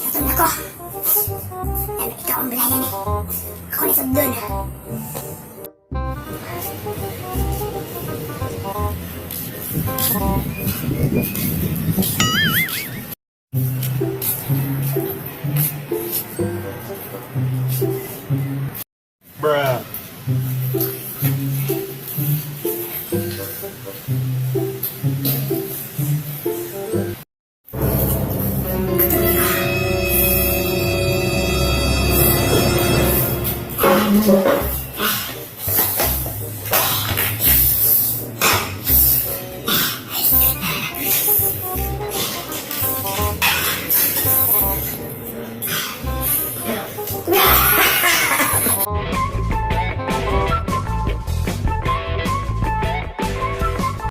Gutom na ko. Dami ikaw ang balayan eh. Ako na isod dun. Bruh.